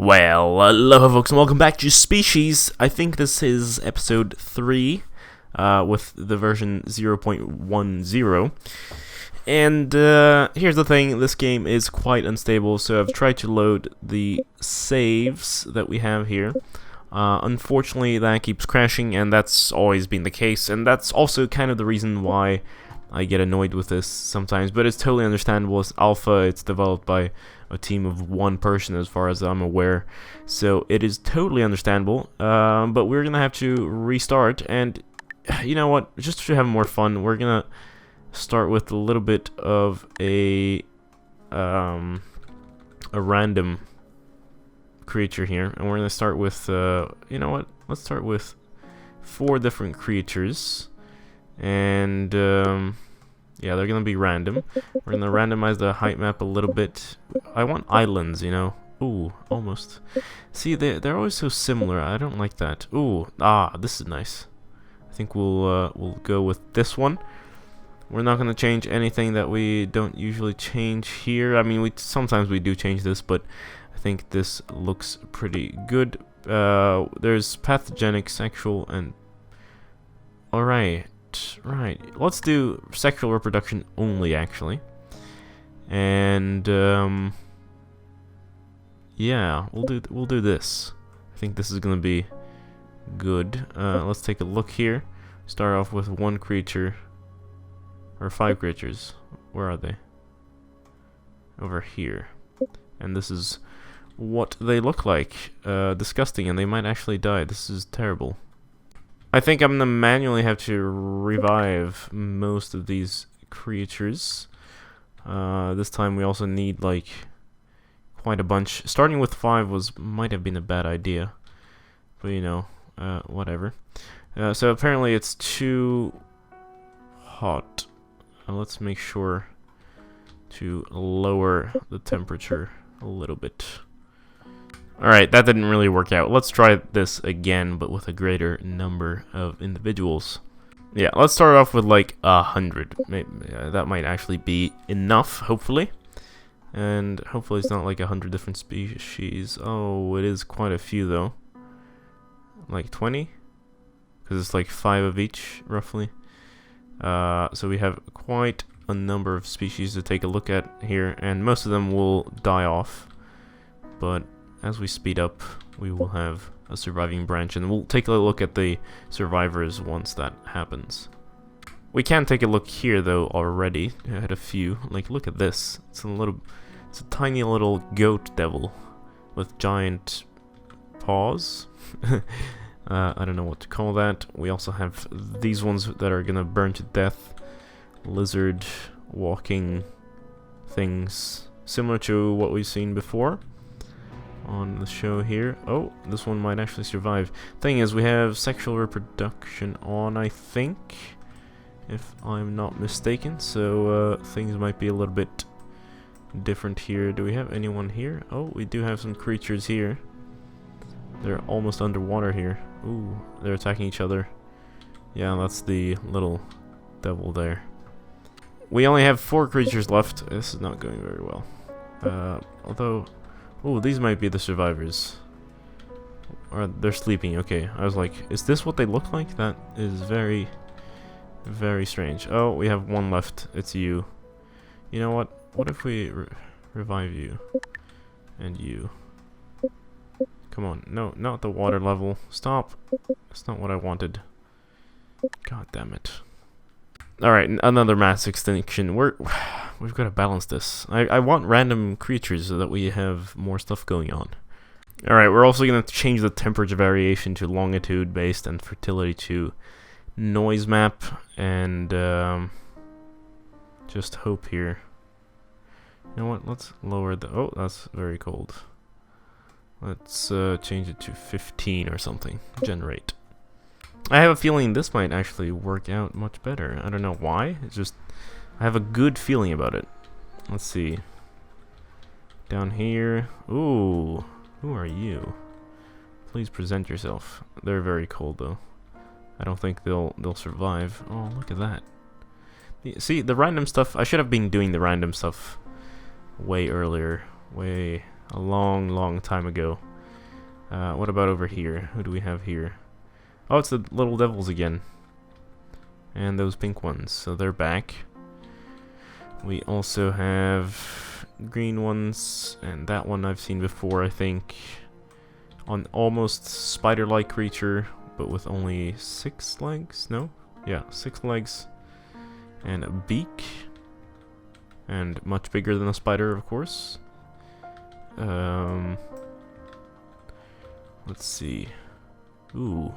Well, hello folks and welcome back to Species. I think this is episode 3 with the version 0.10. And here's the thing, this game is quite unstable, so I've tried to load the saves that we have here. Unfortunately, that keeps crashing, and that's always been the case, and that's also kind of the reason why I get annoyed with this sometimes, but it's totally understandable. It's alpha, it's developed by a team of one person as far as I'm aware, so it is totally understandable, but we're gonna have to restart, and you know what, just to have more fun, we're gonna start with a little bit of a random creature here, and we're gonna start with, you know what, let's start with 4 different creatures. And yeah, they're gonna be random. We're gonna randomize the height map a little bit. I want islands, you know. Ooh, almost. See, they're always so similar. I don't like that. Ooh, this is nice. I think we'll go with this one. We're not gonna change anything that we don't usually change here. I mean, sometimes we do change this, but I think this looks pretty good. There's pathogenic, sexual, and alright. Right, let's do sexual reproduction only, actually. And yeah, we'll do this. I think this is gonna be good. Let's take a look here. Start off with 1 creature, or 5 creatures. Where are they? Over here. And this is what they look like. Disgusting, and they might actually die. This is terrible. I think I'm gonna manually have to revive most of these creatures. This time we also need like quite a bunch. Starting with 5 might have been a bad idea, but you know, whatever. So apparently it's too hot. Let's make sure to lower the temperature a little bit. Alright, that didn't really work out. Let's try this again, but with a greater number of individuals. Yeah, let's start off with like 100. Maybe, that might actually be enough, hopefully. And hopefully it's not like 100 different species. Oh, it is quite a few though. Like 20? Because it's like 5 of each, roughly. So we have quite a number of species to take a look at here, and most of them will die off. But as we speed up, we will have a surviving branch, and we'll take a look at the survivors once that happens. We can take a look here though already. I had a few. Like, look at this. It's a tiny little goat devil with giant paws. I don't know what to call that. We also have these ones that are gonna burn to death. Lizard walking things, similar to what we've seen before on the show here. Oh, this one might actually survive. Thing is, we have sexual reproduction on, I think, if I'm not mistaken, so things might be a little bit different here. Do we have anyone here? Oh, we do have some creatures here. They're almost underwater here. Ooh, they're attacking each other. Yeah, that's the little devil there. We only have 4 creatures left. This is not going very well. Although, oh, these might be the survivors. Or they're sleeping, okay. I was like, is this what they look like? That is very, very strange. Oh, we have 1 left. It's you. You know what? What if we revive you? And you. Come on. No, not the water level. Stop. That's not what I wanted. God damn it. Alright, another mass extinction. We've got to balance this. I want random creatures so that we have more stuff going on. Alright, we're also going to change the temperature variation to longitude based and fertility to noise map, and just hope here. You know what, let's lower the... Oh, that's very cold. Let's change it to 15 or something. Generate. I have a feeling this might actually work out much better. I don't know why. It's just, I have a good feeling about it. Let's see. Down here. Ooh. Who are you? Please present yourself. They're very cold though. I don't think they'll survive. Oh, look at that. See, the random stuff, I should have been doing the random stuff way earlier. Way a long, long time ago. What about over here? Who do we have here? Oh, it's the little devils again. And those pink ones, so they're back. We also have green ones, and that one I've seen before, I think. On almost spider-like creature, but with only 6 legs? No? Yeah, 6 legs. And a beak. And much bigger than a spider, of course. Let's see. Ooh.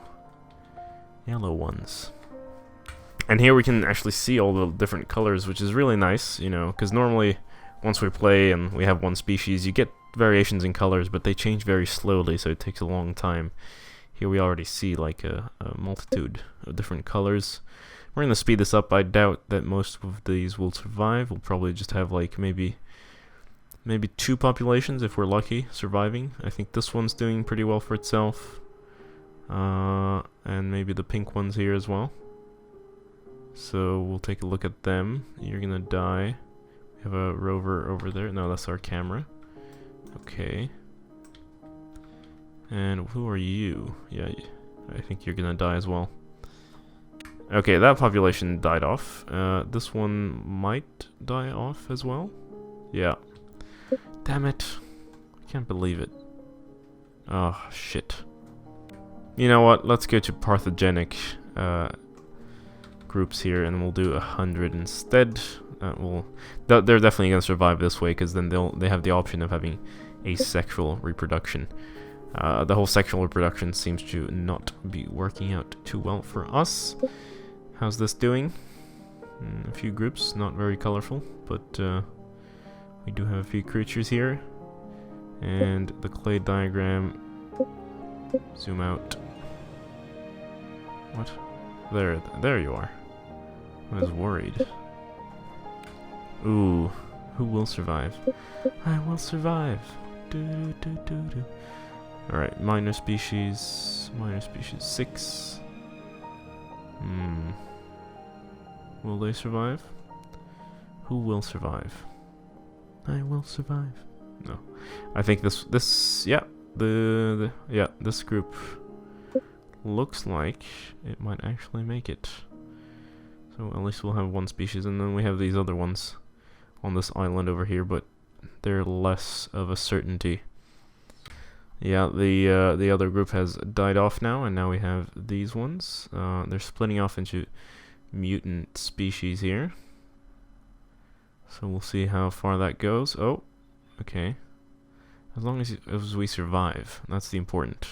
Yellow ones. And here we can actually see all the different colors, which is really nice, you know, because normally once we play and we have one species, you get variations in colors, but they change very slowly, so it takes a long time. Here we already see like a multitude of different colors. We're going to speed this up. I doubt that most of these will survive. We'll probably just have like maybe 2 populations if we're lucky surviving. I think this one's doing pretty well for itself. And maybe the pink ones here as well. So we'll take a look at them. You're gonna die. We have a rover over there. No, that's our camera. Okay. And who are you? Yeah, I think you're gonna die as well. Okay, that population died off. This one might die off as well. Yeah. Damn it. I can't believe it. Oh, shit. You know what? Let's go to pathogenic groups here, and we'll do 100 instead. They're definitely gonna survive this way, because then they have the option of having asexual reproduction. The whole sexual reproduction seems to not be working out too well for us. How's this doing? A few groups, not very colorful, but we do have a few creatures here. And the clay diagram. Zoom out. What? There you are. I was worried. Ooh, who will survive? I will survive. Alright, minor species 6. Will they survive? Who will survive? I will survive. No. I think this this group looks like it might actually make it. So at least we'll have one species, and then we have these other ones on this island over here, but they're less of a certainty. Yeah, the other group has died off now, and now we have these ones. They're splitting off into mutant species here. So we'll see how far that goes. Oh, okay. As long as we survive, that's the important.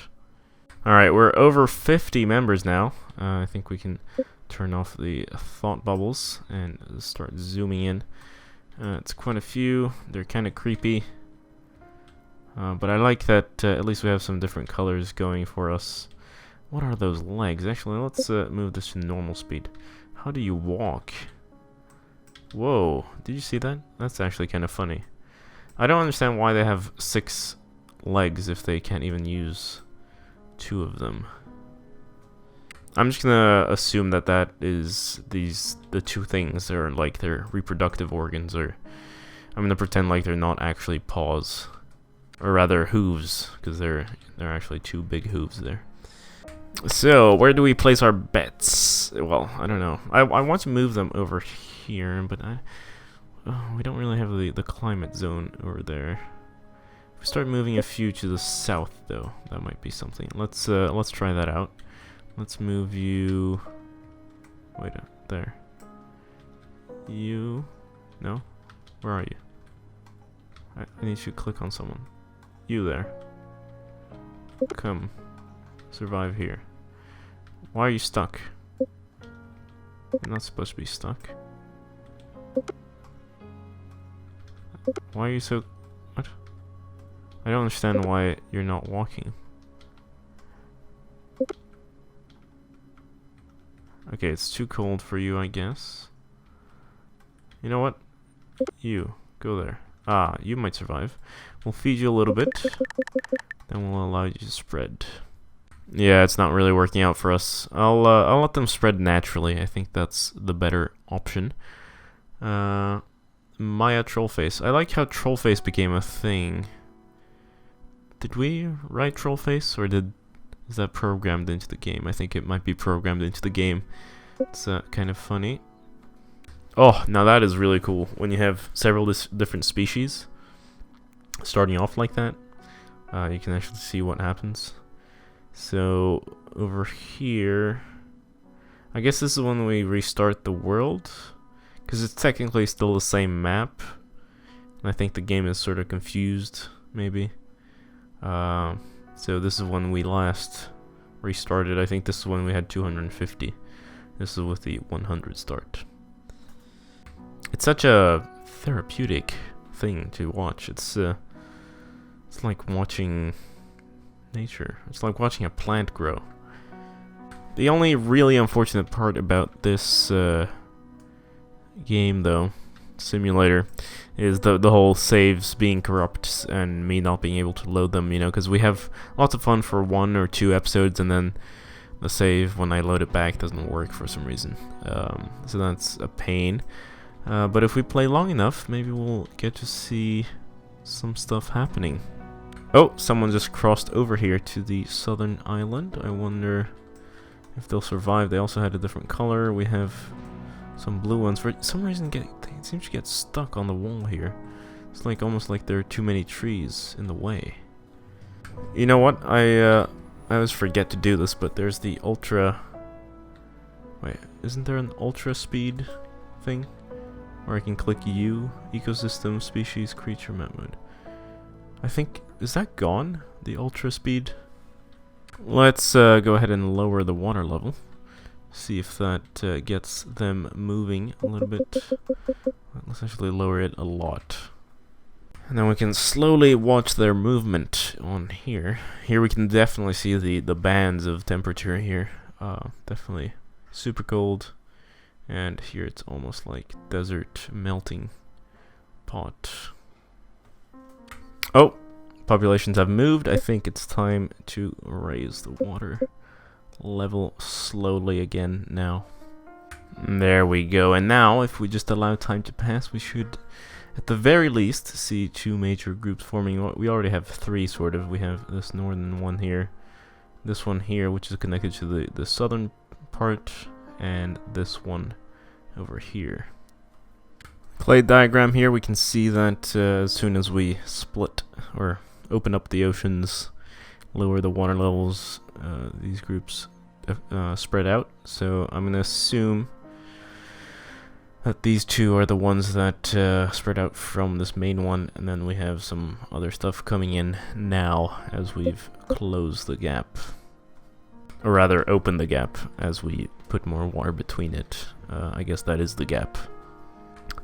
Alright, we're over 50 members now. I think we can turn off the thought bubbles and start zooming in. It's quite a few. They're kind of creepy. But I like that at least we have some different colors going for us. What are those legs? Actually, let's move this to normal speed. How do you walk? Whoa, did you see that? That's actually kind of funny. I don't understand why they have 6 legs if they can't even use 2 of them. I'm just gonna assume that that is the 2 things. They're like their reproductive organs, or I'm gonna pretend like they're not actually paws, or rather hooves, because they're actually 2 big hooves there. So where do we place our bets? Well, I don't know. I want to move them over here, but we don't really have the climate zone over there. If we start moving a few to the south, though, that might be something. Let's try that out. Let's move you. Wait, there. You. No? Where are you? I need to click on someone. You there. Come. Survive here. Why are you stuck? You're not supposed to be stuck. Why are you so... What? I don't understand why you're not walking. Okay, it's too cold for you, I guess. You know what? You, go there. Ah, you might survive. We'll feed you a little bit. Then we'll allow you to spread. Yeah, it's not really working out for us. I'll let them spread naturally. I think that's the better option. Maya Trollface. I like how Trollface became a thing. Did we write troll face, or is that programmed into the game? I think it might be programmed into the game. It's kind of funny. Oh, now that is really cool. When you have several different species starting off like that, you can actually see what happens. So over here, I guess this is when we restart the world, because it's technically still the same map. And I think the game is sort of confused, maybe. So this is when we last restarted. I think this is when we had 250. This is with the 100 start. It's such a therapeutic thing to watch. It's like watching nature. It's like watching a plant grow. The only really unfortunate part about this game, though, simulator, is the whole saves being corrupt and me not being able to load them, you know, because we have lots of fun for 1 or 2 episodes, and then the save, when I load it back, doesn't work for some reason. So that's a pain. But if we play long enough, maybe we'll get to see some stuff happening. Oh, someone just crossed over here to the southern island. I wonder if they'll survive. They also had a different color. We have some blue ones. For some reason, they seem to get stuck on the wall here. It's like almost like there are too many trees in the way. You know what? I always forget to do this, but there's the ultra... Wait, isn't there an ultra speed thing? Where I can click U, ecosystem, species, creature, map mode. I think, is that gone? The ultra speed? Let's go ahead and lower the water level. See if that gets them moving a little bit. Let's actually lower it a lot. And then we can slowly watch their movement on here. Here we can definitely see the bands of temperature here. Definitely super cold. And here it's almost like desert melting pot. Oh, populations have moved. I think it's time to raise the water level slowly again now. There we go. And now, if we just allow time to pass, we should, at the very least, see 2 major groups forming. We already have 3, sort of. We have this northern one here, this one here, which is connected to the southern part, and this one over here. Clay diagram here, we can see that as soon as we split or open up the oceans, lower the water levels, these groups spread out. So I'm going to assume that these 2 are the ones that spread out from this main one, and then we have some other stuff coming in now as we've closed the gap. Or rather, open the gap as we put more water between it. I guess that is the gap.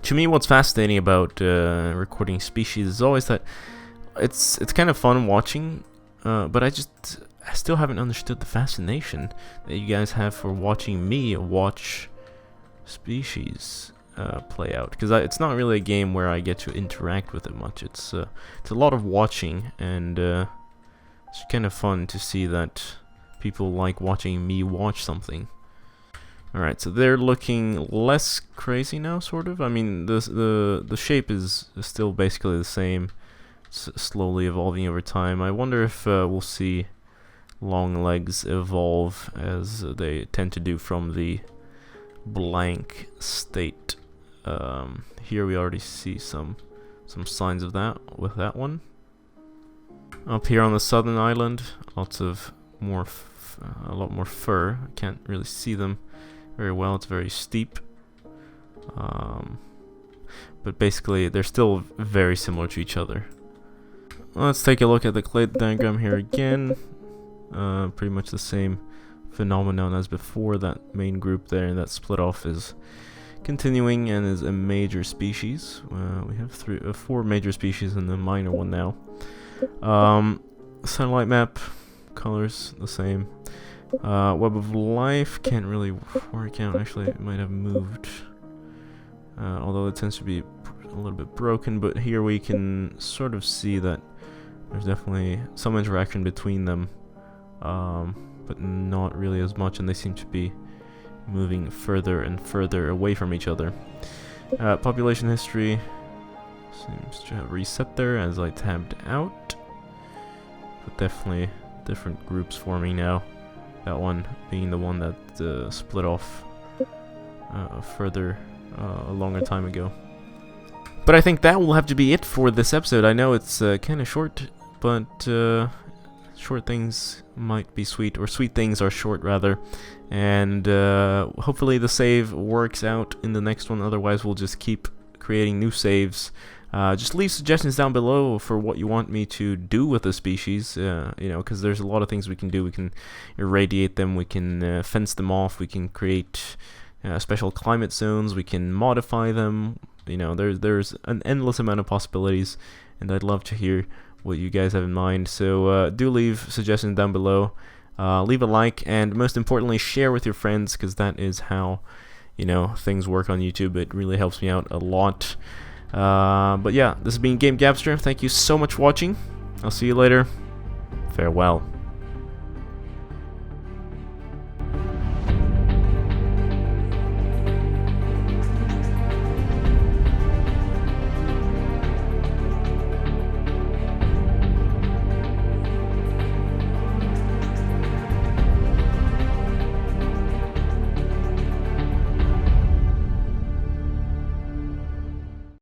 To me, what's fascinating about recording species is always that it's kind of fun watching, but I still haven't understood the fascination that you guys have for watching me watch species play out. Because it's not really a game where I get to interact with it much. It's a lot of watching, and it's kind of fun to see that people like watching me watch something. Alright, so they're looking less crazy now, sort of. I mean, the shape is still basically the same. It's slowly evolving over time. I wonder if we'll see long legs evolve as they tend to do from the blank state. Here we already see some signs of that with that one. Up here on the southern island, lots of a lot more fur. I can't really see them very well. It's very steep. But basically, they're still very similar to each other. Let's take a look at the clay diagram here again. Pretty much the same phenomenon as before. That main group there that split off is continuing and is a major species. We have 4 major species and a minor one now. Satellite map, colors the same. Web of life can't really work out. Actually, it might have moved, although it tends to be a little bit broken. But here we can sort of see that there's definitely some interaction between them, but not really as much, and they seem to be moving further and further away from each other. Population history seems to have reset there as I tabbed out. but definitely different groups forming now. That one being the one that split off further a longer time ago. But I think that will have to be it for this episode. I know it's kind of short, but short things might be sweet, or sweet things are short rather. And hopefully the save works out in the next one. Otherwise, we'll just keep creating new saves. Just leave suggestions down below for what you want me to do with the species. You know, because there's a lot of things we can do. We can irradiate them. We can fence them off. We can create special climate zones. We can modify them. You know, there's an endless amount of possibilities, and I'd love to hear what you guys have in mind. So do leave suggestions down below. Leave a like, and most importantly, share with your friends, because that is how, you know, things work on YouTube. It really helps me out a lot. But yeah, this has been Game Gabster. Thank you so much for watching. I'll see you later. Farewell.